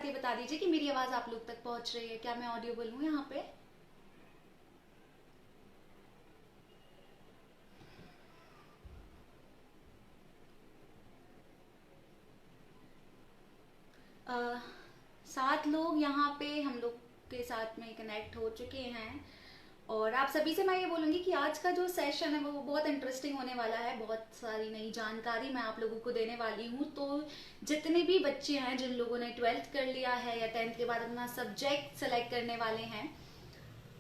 ही बता दीजिए कि मेरी आवाज़ आप लोग तक पहुंच रही है, क्या मैं ऑडियोबल हूँ यहाँ पे। अ, 7 लोग यहाँ पे हम लोग के साथ में कनेक्ट हो चुके हैं। और आप सभी से मैं ये बोलूँगी कि आज का जो सेशन है वो बहुत इंटरेस्टिंग होने वाला है। बहुत सारी नई जानकारी मैं आप लोगों को देने वाली हूँ। तो जितने भी बच्चे हैं जिन लोगों ने 12th कर लिया है या 10th के बाद अपना सब्जेक्ट सेलेक्ट करने वाले हैं,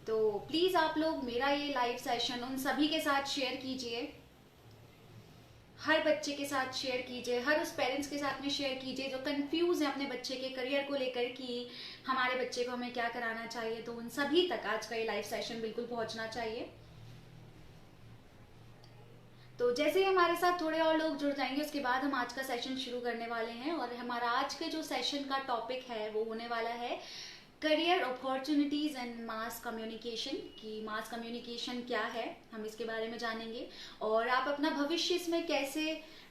तो प्लीज़ आप लोग मेरा ये लाइव सेशन उन सभी के साथ शेयर कीजिए। हर बच्चे के साथ शेयर कीजिए, हर उस पेरेंट्स के साथ में शेयर कीजिए जो कंफ्यूज है अपने बच्चे के करियर को लेकर कि हमारे बच्चे को हमें क्या कराना चाहिए। तो उन सभी तक आज का ये लाइव सेशन बिल्कुल पहुंचना चाहिए। तो जैसे ही हमारे साथ थोड़े और लोग जुड़ जाएंगे उसके बाद हम आज का सेशन शुरू करने वाले हैं। और हमारा आज के जो सेशन का टॉपिक है वो होने वाला है career opportunities and mass communication. कि मास कम्युनिकेशन क्या है, हम इसके बारे में जानेंगे और आप अपना भविष्य इसमें कैसे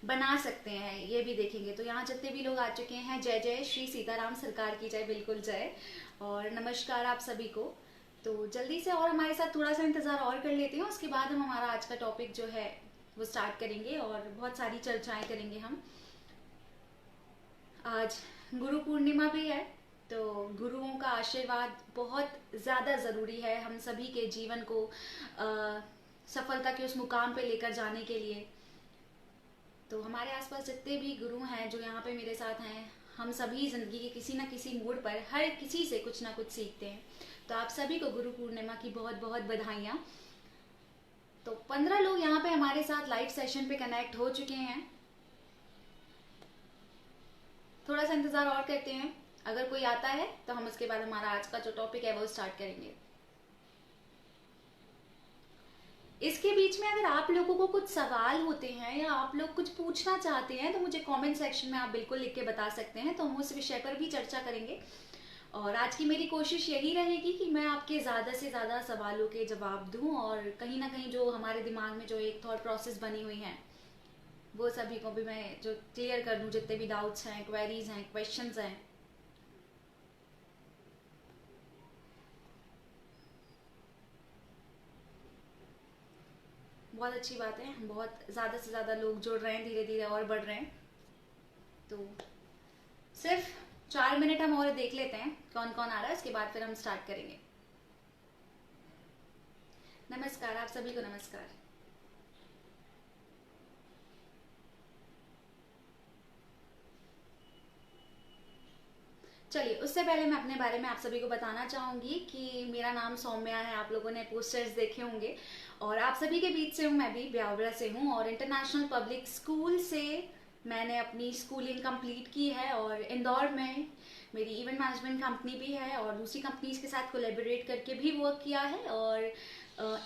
बना सकते हैं ये भी देखेंगे। तो यहाँ जितने भी लोग आ चुके हैं, जय जय श्री सीताराम सरकार की जय, बिल्कुल जय। और नमस्कार आप सभी को। तो जल्दी से और हमारे साथ थोड़ा सा इंतज़ार और कर लेते हैं, उसके बाद हम हमारा आज का टॉपिक जो है वो स्टार्ट करेंगे और बहुत सारी चर्चाएं करेंगे हम। आज गुरु पूर्णिमा भी है, तो गुरुओं का आशीर्वाद बहुत ज़्यादा ज़रूरी है हम सभी के जीवन को सफलता के उस मुकाम पे लेकर जाने के लिए। तो हमारे आसपास जितने भी गुरु हैं जो यहाँ पे मेरे साथ हैं, हम सभी ज़िंदगी के किसी ना किसी मोड़ पर हर किसी से कुछ ना कुछ सीखते हैं। तो आप सभी को गुरु पूर्णिमा की बहुत बहुत बधाइयाँ। तो 15 लोग यहाँ पे हमारे साथ लाइव सेशन पे कनेक्ट हो चुके हैं। थोड़ा सा इंतज़ार और करते हैं, अगर कोई आता है तो हम उसके बाद हमारा आज का जो टॉपिक है वो स्टार्ट करेंगे। इसके बीच में अगर आप लोगों को कुछ सवाल होते हैं या आप लोग कुछ पूछना चाहते हैं तो मुझे कमेंट सेक्शन में आप बिल्कुल लिख के बता सकते हैं, तो हम उस विषय पर भी चर्चा करेंगे। और आज की मेरी कोशिश यही रहेगी कि मैं आपके ज़्यादा से ज़्यादा सवालों के जवाब दूं और कहीं ना कहीं जो हमारे दिमाग में जो एक थॉट प्रोसेस बनी हुई है वो सभी को भी मैं जो क्लियर कर दूं, जितने भी डाउट्स हैं, क्वेरीज हैं, क्वेश्चंस हैं। बहुत अच्छी बात है, बहुत ज़्यादा से ज़्यादा लोग जुड़ रहे हैं, धीरे धीरे और बढ़ रहे हैं। तो सिर्फ 4 मिनट हम और देख लेते हैं कौन कौन आ रहा है, उसके बाद फिर हम स्टार्ट करेंगे। नमस्कार आप सभी को, नमस्कार। चलिए, उससे पहले मैं अपने बारे में आप सभी को बताना चाहूँगी कि मेरा नाम सौम्या है। आप लोगों ने पोस्टर्स देखे होंगे और आप सभी के बीच से हूँ, मैं भी ब्यावरा से हूँ और इंटरनेशनल पब्लिक स्कूल से मैंने अपनी स्कूलिंग कंप्लीट की है। और इंदौर में मेरी इवेंट मैनेजमेंट कंपनी भी है और दूसरी कंपनीज के साथ कोलेबोरेट करके भी वर्क किया है और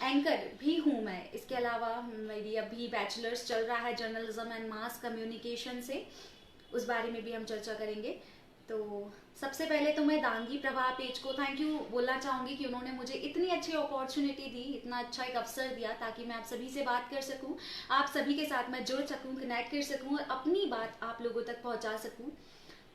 एंकर भी हूँ मैं। इसके अलावा मेरी अभी बैचलर्स चल रहा है जर्नलिज्म एंड मास कम्युनिकेशन से, उस बारे में भी हम चर्चा करेंगे। तो सबसे पहले तो मैं दांगी प्रभा पेज को थैंक यू बोलना चाहूँगी कि उन्होंने मुझे इतनी अच्छी अपॉर्चुनिटी दी, इतना अच्छा एक अवसर दिया ताकि मैं आप सभी से बात कर सकूँ, आप सभी के साथ मैं जुड़ सकूँ, कनेक्ट कर सकूँ और अपनी बात आप लोगों तक पहुँचा सकूँ।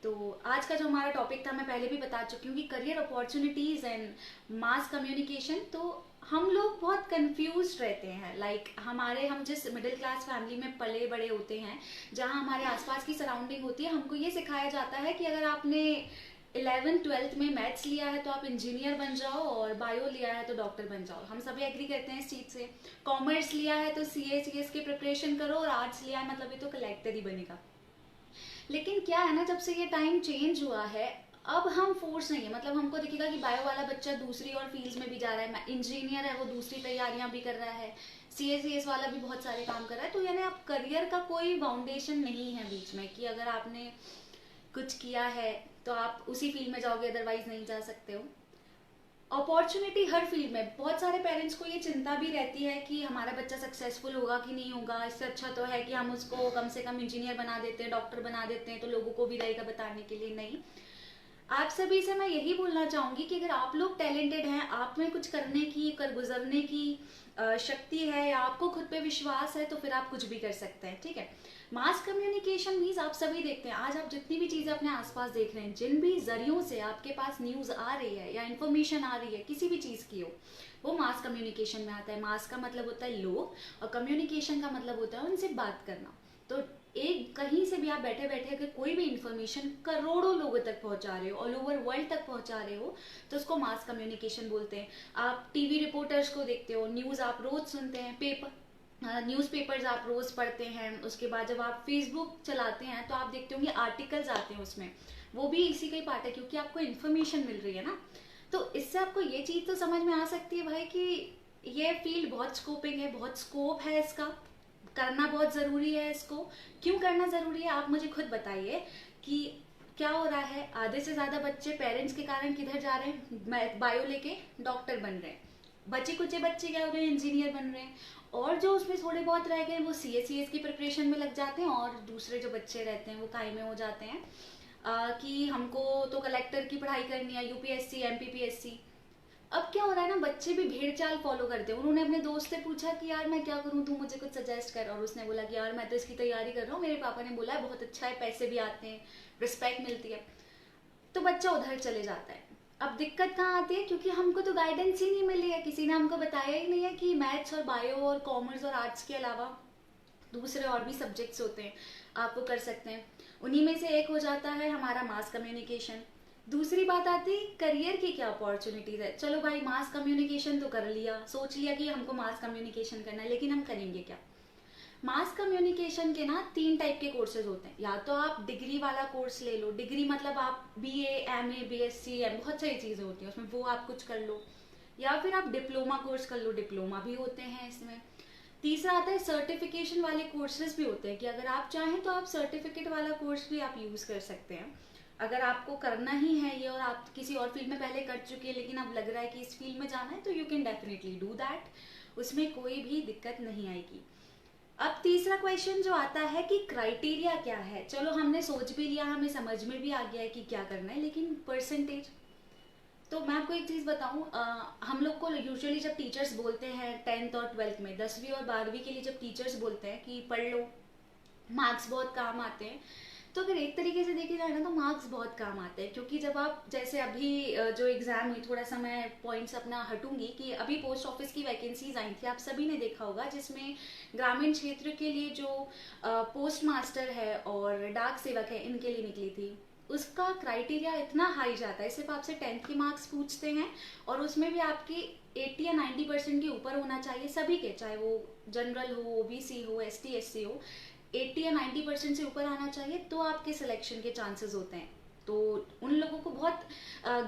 तो आज का जो हमारा टॉपिक था मैं पहले भी बता चुकी हूँ कि career opportunities and mass communication. तो हम लोग बहुत कंफ्यूज रहते हैं, हम जिस मिडिल क्लास फैमिली में पले बड़े होते हैं, जहाँ हमारे आसपास की सराउंडिंग होती है, हमको ये सिखाया जाता है कि अगर आपने 11th-12th में मैथ्स लिया है तो आप इंजीनियर बन जाओ और बायो लिया है तो डॉक्टर बन जाओ। हम सभी एग्री करते हैं इस चीज़ से। कॉमर्स लिया है तो CS की प्रिपरेशन करो और आर्ट्स लिया है मतलब ये तो कलेक्टर ही बनेगा। लेकिन क्या है ना, जब से ये टाइम चेंज हुआ है अब हम फोर्स नहीं है, मतलब हमको दिखेगा कि बायो वाला बच्चा दूसरी और फील्ड में भी जा रहा है, इंजीनियर है वो दूसरी तैयारियां भी कर रहा है, CS वाला भी बहुत सारे काम कर रहा है। तो यानी आप करियर का कोई फाउंडेशन नहीं है बीच में कि अगर आपने कुछ किया है तो आप उसी फील्ड में जाओगे, अदरवाइज नहीं जा सकते हो। अपॉर्चुनिटी हर फील्ड में, बहुत सारे पेरेंट्स को ये चिंता भी रहती है कि हमारा बच्चा सक्सेसफुल होगा कि नहीं होगा, इससे अच्छा तो है कि हम उसको कम से कम इंजीनियर बना देते हैं, डॉक्टर बना देते हैं, तो लोगों को भी रहेगा बताने के लिए। नहीं, आप सभी से मैं यही बोलना चाहूंगी कि अगर आप लोग टैलेंटेड हैं, आप में कुछ करने की, कर गुजरने की शक्ति है, या आपको खुद पे विश्वास है, तो फिर आप कुछ भी कर सकते हैं, ठीक है। मास कम्युनिकेशन मीन्स आप सभी देखते हैं, आज आप जितनी भी चीजें अपने आसपास देख रहे हैं, जिन भी जरियों से आपके पास न्यूज आ रही है या इन्फॉर्मेशन आ रही है किसी भी चीज की हो, वो मास कम्युनिकेशन में आता है। मास का मतलब होता है लोग, और कम्युनिकेशन का मतलब होता है उनसे बात करना। तो एक कहीं से भी आप बैठे बैठे अगर कोई भी इंफॉर्मेशन करोड़ों लोगों तक पहुंचा रहे हो, ऑल ओवर वर्ल्ड तक पहुंचा रहे हो, तो उसको मास कम्युनिकेशन बोलते हैं। आप टीवी रिपोर्टर्स को देखते हो, न्यूज आप रोज सुनते हैं, पेपर न्यूज़पेपर्स आप रोज पढ़ते हैं, उसके बाद जब आप फेसबुक चलाते हैं तो आप देखते होंगे आर्टिकल्स आते हैं उसमें, वो भी इसी का ही पार्ट है, क्योंकि आपको इन्फॉर्मेशन मिल रही है ना। तो इससे आपको ये चीज तो समझ में आ सकती है भाई कि ये फील्ड बहुत स्कोपिंग है, बहुत स्कोप है इसका, करना बहुत जरूरी है। इसको क्यों करना जरूरी है आप मुझे खुद बताइए कि क्या हो रहा है। आधे से ज्यादा बच्चे पेरेंट्स के कारण किधर जा रहे हैं, बायो लेके डॉक्टर बन रहे हैं, बच्चे कुछ बच्चे क्या हो रहे हैं, इंजीनियर बन रहे हैं, और जो उसमें थोड़े बहुत रह गए वो सीएस की प्रिपरेशन में लग जाते हैं, और दूसरे जो बच्चे रहते हैं वो काई में हो जाते हैं कि हमको तो कलेक्टर की पढ़ाई करनी है, यूपीएससी एमपीपीएससी। अब क्या हो रहा है ना, बच्चे भी भेड़ चाल फॉलो करते हैं। उन्होंने अपने दोस्त से पूछा कि यार मैं क्या करूं, तू मुझे कुछ सजेस्ट कर, और उसने बोला कि यार मैं तो इसकी तैयारी कर रहा हूँ, मेरे पापा ने बोला है बहुत अच्छा है, पैसे भी आते हैं, रिस्पेक्ट मिलती है। तो बच्चा उधर चले जाता है। अब दिक्कत कहाँ आती है, क्योंकि हमको तो गाइडेंस ही नहीं मिली है, किसी ने हमको बताया ही नहीं है कि मैथ्स और बायो और कॉमर्स और आर्ट्स के अलावा दूसरे और भी सब्जेक्ट्स होते हैं, आप वो कर सकते हैं। उन्हीं में से एक हो जाता है हमारा मास कम्युनिकेशन। दूसरी बात आती है करियर की क्या अपॉर्चुनिटीज है। चलो भाई मास कम्युनिकेशन तो कर लिया, सोच लिया कि हमको मास कम्युनिकेशन करना है, लेकिन हम करेंगे क्या। मास कम्युनिकेशन के ना 3 टाइप के कोर्सेज होते हैं। या तो आप डिग्री वाला कोर्स ले लो, डिग्री मतलब आप बीए एमए बीएससी बहुत सारी चीज़ें होती हैं उसमें, वो आप कुछ कर लो। या फिर आप डिप्लोमा कोर्स कर लो, डिप्लोमा भी होते हैं इसमें। तीसरा आता है सर्टिफिकेशन वाले कोर्सेज भी होते हैं, कि अगर आप चाहें तो आप सर्टिफिकेट वाला कोर्स भी आप यूज़ कर सकते हैं। अगर आपको करना ही है ये, और आप किसी और फील्ड में पहले कर चुके हैं लेकिन अब लग रहा है कि इस फील्ड में जाना है, तो you can definitely do that, उसमें कोई भी दिक्कत नहीं आएगी। अब तीसरा क्वेश्चन जो आता है कि क्राइटेरिया क्या है। चलो हमने सोच भी लिया, हमें समझ में भी आ गया है कि क्या करना है, लेकिन परसेंटेज। तो मैं आपको एक चीज़ बताऊं, हम लोग को यूजुअली जब टीचर्स बोलते हैं 10th और 12th में, 10वीं और 12वीं के लिए जब टीचर्स बोलते हैं कि पढ़ लो, मार्क्स बहुत काम आते हैं, तो अगर एक तरीके से देखा जाए ना तो मार्क्स बहुत काम आते हैं। क्योंकि जब आप जैसे अभी जो एग्जाम हुई, थोड़ा सा मैं पॉइंट्स अपना हटूंगी, कि अभी पोस्ट ऑफिस की वैकेंसीज आई थी, आप सभी ने देखा होगा, जिसमें ग्रामीण क्षेत्र के लिए जो पोस्ट मास्टर है और डाक सेवक है, इनके लिए निकली थी। उसका क्राइटेरिया इतना हाई जाता है, सिर्फ आपसे 10th के मार्क्स पूछते हैं, और उसमें भी आपकी 80 या 90% के ऊपर होना चाहिए सभी के, चाहे वो जनरल हो, ओबीसी हो, एसटी एससी हो, 80 या 90% से ऊपर आना चाहिए, तो आपके सिलेक्शन के चांसेस होते हैं। तो उन लोगों को बहुत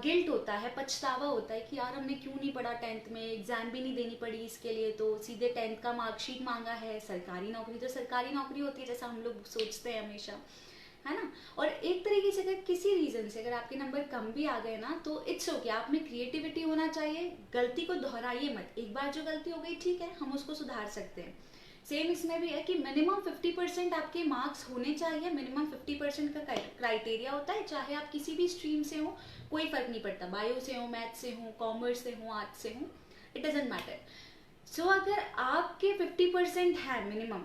गिल्ट होता है, पछतावा होता है कि यार हमने क्यों नहीं पढ़ा, 10th में एग्जाम भी नहीं देनी पड़ी इसके लिए, तो सीधे 10th का मार्कशीट मांगा है। सरकारी नौकरी तो सरकारी नौकरी होती है, जैसा हम लोग सोचते हैं हमेशा, है ना। और एक तरीके से अगर किसी रीजन से अगर आपके नंबर कम भी आ गए ना, तो इट्स ओके, आप में क्रिएटिविटी होना चाहिए, गलती को दोहराइए मत। एक बार जो गलती हो गई ठीक है, हम उसको सुधार सकते हैं। सेम इसमें भी है कि मिनिमम 50% आपके मार्क्स होने चाहिए, मिनिमम 50% का क्राइटेरिया होता है, चाहे आप किसी भी स्ट्रीम से हो, कोई फर्क नहीं पड़ता, बायो से हो, मैथ से हो, कॉमर्स से हो, आर्ट्स से हो, इट डजेंट मैटर। सो अगर आपके 50% है मिनिमम,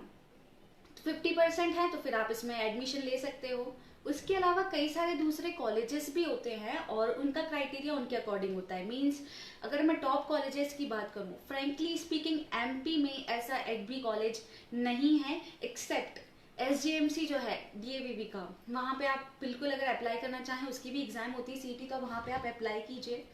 50% है, तो फिर आप इसमें एडमिशन ले सकते हो। उसके अलावा कई सारे दूसरे कॉलेजेस भी होते हैं, और उनका क्राइटेरिया उनके अकॉर्डिंग होता है। मींस अगर मैं टॉप कॉलेजेस की बात करूं, फ्रेंकली स्पीकिंग एमपी में ऐसा एक भी कॉलेज नहीं है, एक्सेप्ट एसजीएमसी जो है डीएवीवी का, वहाँ पे आप बिल्कुल अगर अप्लाई करना चाहें, उसकी भी एग्जाम होती है सीईटी का, वहाँ पे आप अप्लाई कीजिए,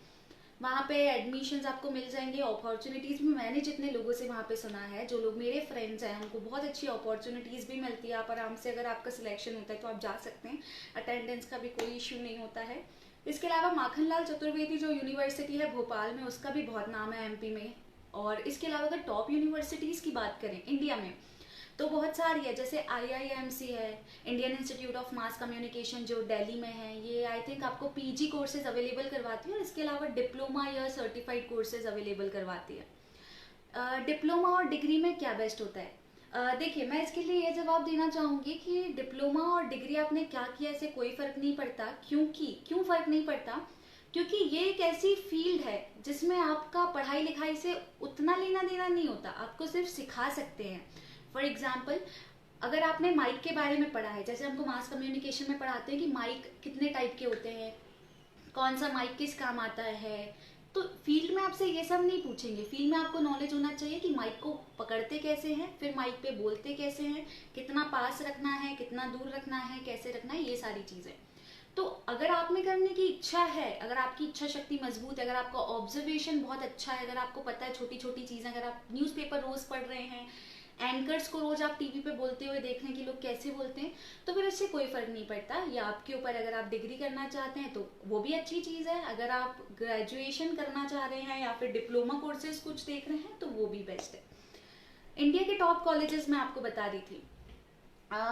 वहाँ पे एडमिशन्स आपको मिल जाएंगे। अपॉर्चुनिटीज़ भी मैंने जितने लोगों से वहाँ पे सुना है, जो लोग मेरे फ्रेंड्स हैं, उनको बहुत अच्छी अपॉर्चुनिटीज़ भी मिलती है। आप आराम से, अगर आपका सिलेक्शन होता है तो आप जा सकते हैं, अटेंडेंस का भी कोई इशू नहीं होता है। इसके अलावा माखनलाल चतुर्वेदी जो यूनिवर्सिटी है भोपाल में, उसका भी बहुत नाम है एमपी में। और इसके अलावा अगर टॉप यूनिवर्सिटीज़ की बात करें इंडिया में, तो बहुत सारी है, जैसे आईआईएमसी है, Indian institute of mass communication जो दिल्ली में है, ये आई थिंक आपको पीजी कोर्सेज अवेलेबल करवाती है, और इसके अलावा डिप्लोमा या सर्टिफाइड कोर्सेज अवेलेबल करवाती है। डिप्लोमा और डिग्री में क्या बेस्ट होता है, देखिए, मैं इसके लिए ये जवाब देना चाहूँगी कि डिप्लोमा और डिग्री आपने क्या किया इससे कोई फ़र्क नहीं पड़ता। क्यों फ़र्क नहीं पड़ता? क्योंकि ये एक ऐसी फील्ड है जिसमें आपका पढ़ाई लिखाई से उतना लेना देना नहीं होता, आपको सिर्फ सिखा सकते हैं। फॉर एग्जाम्पल, अगर आपने माइक के बारे में पढ़ा है, जैसे हमको मास कम्युनिकेशन में पढ़ाते हैं कि माइक कितने टाइप के होते हैं, कौन सा माइक किस काम आता है, तो फील्ड में आपसे ये सब नहीं पूछेंगे। फील्ड में आपको नॉलेज होना चाहिए कि माइक को पकड़ते कैसे हैं, फिर माइक पे बोलते कैसे हैं, कितना पास रखना है, कितना दूर रखना है, कैसे रखना है, ये सारी चीज़ें। तो अगर आप में करने की इच्छा है, अगर आपकी इच्छा शक्ति मजबूत है, अगर आपका ऑब्जर्वेशन बहुत अच्छा है, अगर आपको पता है छोटी छोटी चीज़ें, अगर आप न्यूज़पेपर रोज पढ़ रहे हैं, एंकर्स को रोज आप टीवी पे बोलते हुए देख रहे हैं कि लोग कैसे बोलते हैं, तो फिर इससे कोई फर्क नहीं पड़ता। या आपके ऊपर, अगर आप डिग्री करना चाहते हैं तो वो भी अच्छी चीज़ है, अगर आप ग्रेजुएशन करना चाह रहे हैं या फिर डिप्लोमा कोर्सेज कुछ देख रहे हैं तो वो भी बेस्ट है। इंडिया के टॉप कॉलेजेस मैं आपको बता रही थी।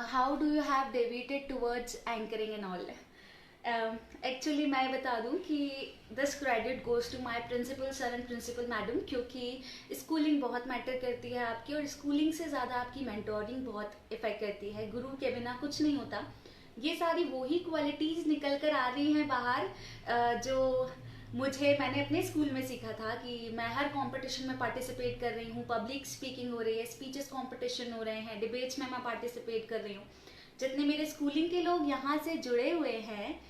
How do you have deviated towards anchoring and all? Actually मैं बता दूं कि this credit goes to my principal sir and principal madam, क्योंकि स्कूलिंग बहुत मैटर करती है आपकी, और स्कूलिंग से ज़्यादा आपकी मेंटोरिंग बहुत इफेक्ट करती है। गुरु के बिना कुछ नहीं होता। ये सारी वही क्वालिटीज़ निकल कर आ रही हैं बाहर, जो मैंने अपने स्कूल में सीखा था कि मैं हर कंपटीशन में पार्टिसिपेट कर रही हूँ, पब्लिक स्पीकिंग हो रही है, स्पीचेस कंपटीशन हो रहे हैं, डिबेट्स में मैं पार्टिसिपेट कर रही हूँ। जितने मेरे स्कूलिंग के लोग यहाँ से जुड़े हुए हैं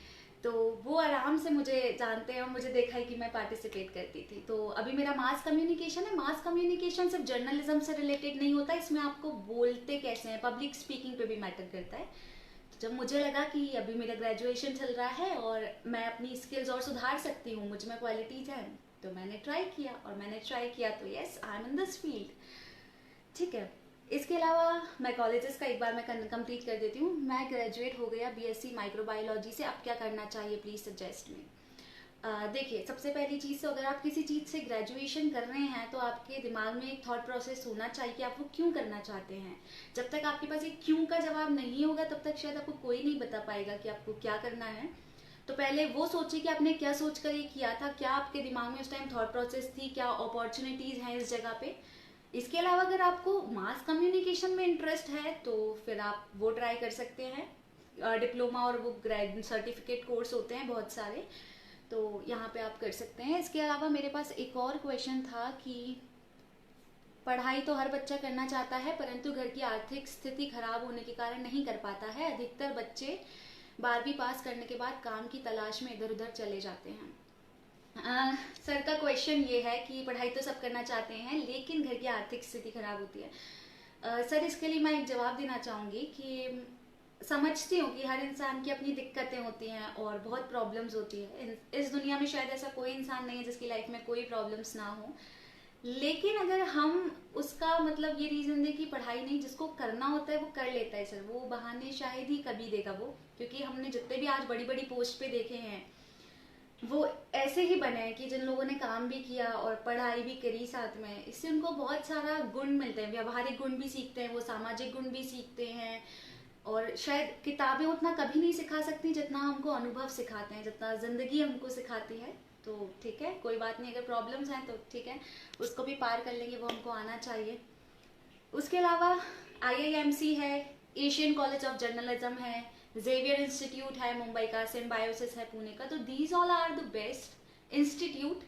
तो वो आराम से मुझे जानते हैं और मुझे देखा है कि मैं पार्टिसिपेट करती थी। तो अभी मेरा मास कम्युनिकेशन है। मास कम्युनिकेशन सिर्फ जर्नलिज्म से रिलेटेड नहीं होता, इसमें आपको बोलते कैसे हैं, पब्लिक स्पीकिंग पे भी मैटर करता है। तो जब मुझे लगा कि अभी मेरा ग्रेजुएशन चल रहा है और मैं अपनी स्किल्स और सुधार सकती हूँ, मुझ में क्वालिटीज़ हैं, तो मैंने ट्राई किया, और मैंने ट्राई किया तो yes, I am in this field. ठीक है। इसके अलावा मैं कॉलेजेस का एक बार मैं कंप्लीट कर देती हूँ। मैं ग्रेजुएट हो गया बीएससी माइक्रोबायोलॉजी से। अब क्या करना चाहिए, प्लीज़ सजेस्ट मी। देखिए, सबसे पहली चीज़ तो अगर आप किसी चीज़ से ग्रेजुएशन कर रहे हैं तो आपके दिमाग में एक थॉट प्रोसेस होना चाहिए कि आप वो क्यों करना चाहते हैं। जब तक आपके पास एक क्यों का जवाब नहीं होगा तब तक शायद आपको कोई नहीं बता पाएगा कि आपको क्या करना है। तो पहले वो सोचिए कि आपने क्या सोच कर ये किया था, क्या आपके दिमाग में उस टाइम थॉट प्रोसेस थी, क्या अपॉर्चुनिटीज़ हैं इस जगह पे। इसके अलावा अगर आपको मास कम्युनिकेशन में इंटरेस्ट है तो फिर आप वो ट्राई कर सकते हैं। डिप्लोमा और वो ग्रेड सर्टिफिकेट कोर्स होते हैं बहुत सारे, तो यहाँ पे आप कर सकते हैं। इसके अलावा मेरे पास एक और क्वेश्चन था कि पढ़ाई तो हर बच्चा करना चाहता है, परंतु घर की आर्थिक स्थिति खराब होने के कारण नहीं कर पाता है। अधिकतर बच्चे 12वीं पास करने के बाद काम की तलाश में इधर उधर चले जाते हैं। सर का क्वेश्चन ये है कि पढ़ाई तो सब करना चाहते हैं लेकिन घर की आर्थिक स्थिति खराब होती है। सर, इसके लिए मैं एक जवाब देना चाहूँगी कि समझती हूँ कि हर इंसान की अपनी दिक्कतें होती हैं और बहुत प्रॉब्लम्स होती है। इस दुनिया में शायद ऐसा कोई इंसान नहीं है जिसकी लाइफ में कोई प्रॉब्लम्स ना हो। लेकिन अगर हम उसका मतलब ये रीज़न दें कि पढ़ाई नहीं, जिसको करना होता है वो कर लेता है सर, वो बहाने शायद ही कभी देगा वो। क्योंकि हमने जितने भी आज बड़ी बड़ी पोस्ट पे देखे हैं वो ऐसे ही बने हैं कि जिन लोगों ने काम भी किया और पढ़ाई भी करी साथ में, इससे उनको बहुत सारा गुण मिलते हैं। व्यवहारिक गुण भी सीखते हैं, वो सामाजिक गुण भी सीखते हैं। और शायद किताबें उतना कभी नहीं सिखा सकती जितना हमको अनुभव सिखाते हैं, जितना ज़िंदगी हमको सिखाती है। तो ठीक है, कोई बात नहीं, अगर प्रॉब्लम्स हैं तो ठीक है, उसको भी पार कर लेंगे, वो हमको आना चाहिए। उसके अलावा आईआईएमसी है, एशियन कॉलेज ऑफ जर्नलिज्म है, जेवियर इंस्टीट्यूट है मुंबई का, सिम्बायोसिस है पुणे का। तो these all are the best institute.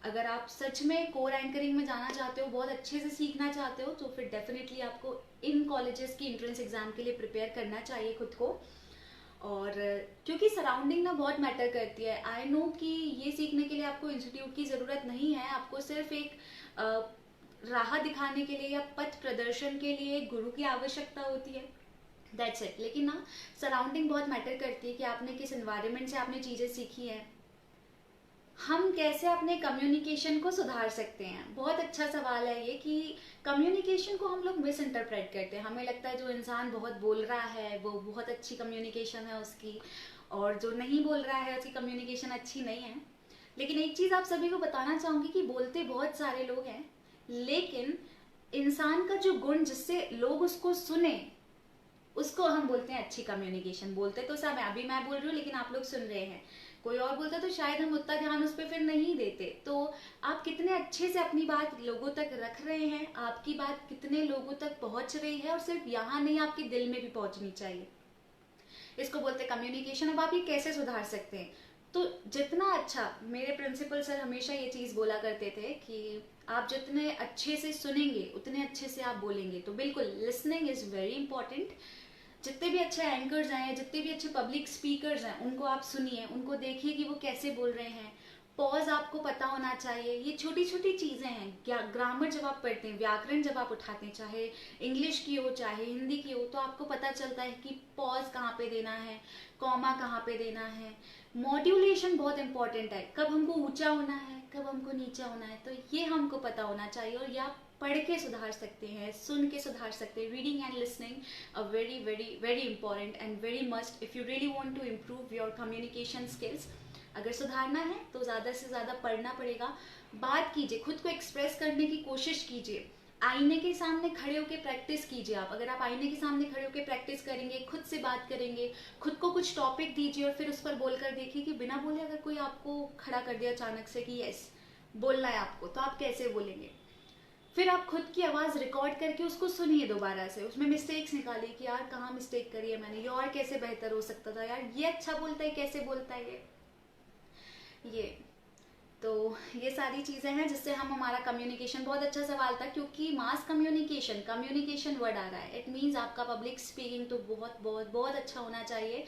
अगर आप सच में कोर एंकरिंग में जाना चाहते हो, बहुत अच्छे से सीखना चाहते हो, तो फिर डेफिनेटली आपको इन कॉलेजेस की एंट्रेंस एग्जाम के लिए प्रिपेयर करना चाहिए खुद को। और क्योंकि सराउंडिंग ना बहुत मैटर करती है। आई नो कि ये सीखने के लिए आपको इंस्टीट्यूट की ज़रूरत नहीं है, आपको सिर्फ एक राह दिखाने के लिए या पथ प्रदर्शन के लिए गुरु की आवश्यकता होती है, दैट्स इट। लेकिन ना, सराउंडिंग बहुत मैटर करती है कि आपने किस एनवायरनमेंट से आपने चीज़ें सीखी हैं। हम कैसे अपने कम्युनिकेशन को सुधार सकते हैं, बहुत अच्छा सवाल है ये। कि कम्युनिकेशन को हम लोग मिस इंटरप्रेट करते हैं, हमें लगता है जो इंसान बहुत बोल रहा है वो बहुत अच्छी कम्युनिकेशन है उसकी, और जो नहीं बोल रहा है उसकी कम्युनिकेशन अच्छी नहीं है। लेकिन एक चीज़ आप सभी को बताना चाहूँगी कि बोलते बहुत सारे लोग हैं, लेकिन इंसान का जो गुण जिससे लोग उसको सुने, उसको हम बोलते हैं अच्छी कम्युनिकेशन। बोलते तो सब है, अभी मैं बोल रही हूँ लेकिन आप लोग सुन रहे हैं। कोई और बोलता तो शायद हम उतना ध्यान उस पर फिर नहीं देते। तो आप कितने अच्छे से अपनी बात लोगों तक रख रहे हैं, आपकी बात कितने लोगों तक पहुंच रही है, और सिर्फ यहाँ नहीं आपके दिल में भी पहुंचनी चाहिए। इसको बोलते हैं कम्युनिकेशन। अब आप ये कैसे सुधार सकते हैं? तो जितना अच्छा, मेरे प्रिंसिपल सर हमेशा ये चीज़ बोला करते थे कि आप जितने अच्छे से सुनेंगे उतने अच्छे से आप बोलेंगे। तो बिल्कुल लिसनिंग इज़ वेरी इंपॉर्टेंट। जितने भी अच्छे एंकर्स हैं, जितने भी अच्छे पब्लिक स्पीकर्स हैं, उनको आप सुनिए, उनको देखिए कि वो कैसे बोल रहे हैं। पॉज आपको पता होना चाहिए। ये छोटी छोटी चीज़ें हैं। ग्रामर जब आप पढ़ते हैं, व्याकरण जब आप उठाते हैं, चाहे इंग्लिश की हो चाहे हिंदी की हो, तो आपको पता चलता है कि पॉज कहाँ पे देना है, कॉमा कहाँ पे देना है। मॉड्यूलेशन बहुत इंपॉर्टेंट है, कब हमको ऊंचा होना है, कब हमको नीचा होना है, तो ये हमको पता होना चाहिए। और ये आप पढ़ के सुधार सकते हैं, सुन के सुधार सकते हैं। Reading and listening uh very very very important and very must if you really want to improve your communication skills. अगर सुधारना है तो ज़्यादा से ज़्यादा पढ़ना पड़ेगा। बात कीजिए, खुद को एक्सप्रेस करने की कोशिश कीजिए। आईने के सामने खड़े होकर प्रैक्टिस कीजिए। आप अगर आप आईने के सामने खड़े होकर प्रैक्टिस करेंगे, खुद से बात करेंगे, खुद को कुछ टॉपिक दीजिए और फिर उस पर बोलकर देखिए कि बिना बोले अगर कोई आपको खड़ा कर दिया अचानक से कि यस बोलना है आपको, तो आप कैसे बोलेंगे। फिर आप खुद की आवाज़ रिकॉर्ड करके उसको सुनिए दोबारा से, उसमें मिस्टेक्स निकालिए कि यार कहाँ मिस्टेक करी है मैंने, ये और कैसे बेहतर हो सकता था, यार ये अच्छा बोलता है कैसे बोलता है ये। तो ये सारी चीज़ें हैं जिससे हम हमारा कम्युनिकेशन, बहुत अच्छा सवाल था क्योंकि मास कम्युनिकेशन, कम्युनिकेशन वर्ड आ रहा है, इट मीन्स आपका पब्लिक स्पीकिंग तो बहुत बहुत बहुत अच्छा होना चाहिए।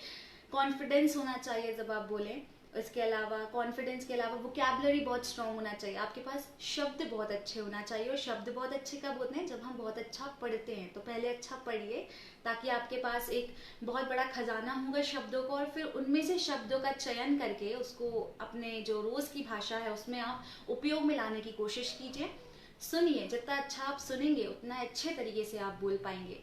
कॉन्फिडेंस होना चाहिए जब आप बोलें। इसके अलावा कॉन्फिडेंस के अलावा वोकैबुलरी बहुत स्ट्रांग होना चाहिए, आपके पास शब्द बहुत अच्छे होना चाहिए। और शब्द बहुत अच्छे कब होते हैं? जब हम बहुत अच्छा पढ़ते हैं। तो पहले अच्छा पढ़िए ताकि आपके पास एक बहुत बड़ा खजाना होगा शब्दों को, और फिर उनमें से शब्दों का चयन करके उसको अपने जो रोज़ की भाषा है उसमें आप उपयोग में लाने की कोशिश कीजिए। सुनिए, जितना अच्छा आप सुनेंगे उतना अच्छे तरीके से आप बोल पाएंगे।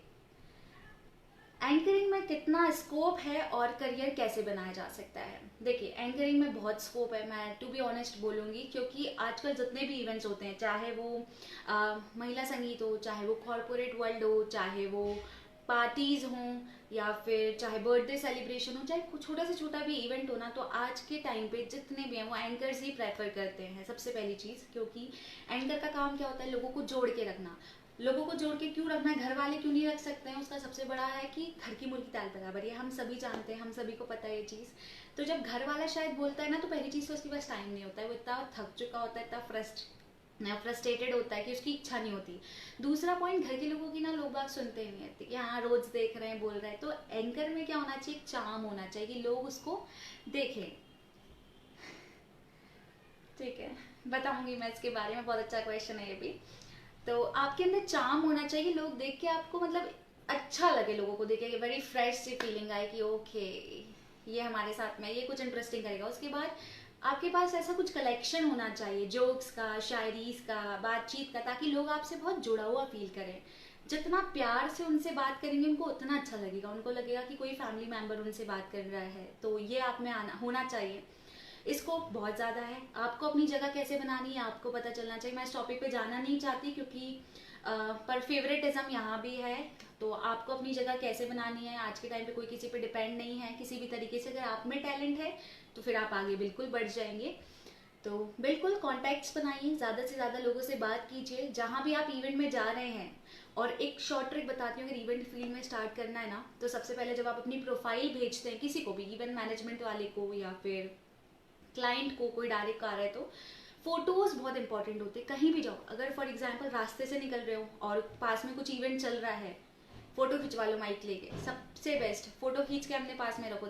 एंकरिंग में कितना स्कोप है और करियर कैसे बनाया जा सकता है? देखिए, एंकरिंग में बहुत स्कोप है, मैं टू बी ऑनेस्ट बोलूँगी, क्योंकि आजकल जितने भी इवेंट्स होते हैं, चाहे वो महिला संगीत हो, चाहे वो कॉरपोरेट वर्ल्ड हो, चाहे वो पार्टीज हों, या फिर चाहे बर्थडे सेलिब्रेशन हो, चाहे छोटा से छोटा भी इवेंट हो ना, तो आज के टाइम पे जितने भी हैं वो एंकर्स ही प्रेफर करते हैं सबसे पहली चीज़। क्योंकि एंकर का काम क्या होता है? लोगों को जोड़ के रखना। लोगों को जोड़ के क्यों रखना है? घर वाले क्यों नहीं रख सकते हैं? उसका सबसे बड़ा है कि घर की मुर्गी दाल बराबर, ये हम सभी जानते हैं, हम सभी को पता है ये चीज़। तो जब घर वाला शायद बोलता है ना, तो पहली चीज़ तो उसके पास टाइम नहीं होता है, वो इतना थक चुका होता है, इतना फ्रस्ट्रेटेड होता है कि उसकी इच्छा नहीं होती। दूसरा पॉइंट, घर के लोगों की ना लोग बात सुनते ही नहीं रहते कि हाँ रोज देख रहे हैं, बोल रहे हैं। तो एंकर में क्या होना चाहिए? एक चार्म होना चाहिए कि लोग उसको देखें। ठीक है, बताऊंगी मैं इसके बारे में, बहुत अच्छा क्वेश्चन है ये भी। तो आपके अंदर चार्म होना चाहिए, लोग देख के आपको मतलब अच्छा लगे, लोगों को देख के वेरी फ्रेश सी फीलिंग आए कि ओके ये हमारे साथ में, ये कुछ इंटरेस्टिंग करेगा। उसके बाद आपके पास ऐसा कुछ कलेक्शन होना चाहिए, जोक्स का, शायरीज का, बातचीत का, ताकि लोग आपसे बहुत जुड़ा हुआ फील करें। जितना प्यार से उनसे बात करेंगे उनको उतना अच्छा लगेगा, उनको लगेगा कि कोई फैमिली मेंबर उनसे बात कर रहा है। तो ये आप में आना होना चाहिए। इसको बहुत ज़्यादा है, आपको अपनी जगह कैसे बनानी है आपको पता चलना चाहिए। मैं इस टॉपिक पे जाना नहीं चाहती क्योंकि पर फेवरेटिज्म यहाँ भी है। तो आपको अपनी जगह कैसे बनानी है, आज के टाइम पे कोई किसी पे डिपेंड नहीं है किसी भी तरीके से। अगर आप में टैलेंट है तो फिर आप आगे बिल्कुल बढ़ जाएंगे। तो बिल्कुल कॉन्टैक्ट्स बनाइए, ज़्यादा से ज़्यादा लोगों से बात कीजिए जहाँ भी आप इवेंट में जा रहे हैं। और एक शॉर्ट ट्रिक बताती हूँ, अगर इवेंट फील्ड में स्टार्ट करना है ना, तो सबसे पहले जब आप अपनी प्रोफाइल भेजते हैं किसी को भी, इवेंट मैनेजमेंट वाले को या फिर क्लाइंट को, कोई डायरेक्ट आ रहा है, तो फोटोज बहुत इंपॉर्टेंट होते हैं। कहीं भी जाओ, अगर फॉर एग्जाम्पल रास्ते से निकल रहे हो और पास में कुछ इवेंट चल रहा है, फोटो खिंचवा लो माइक लेके, सबसे बेस्ट। फोटो खींच के अपने पास में रखो।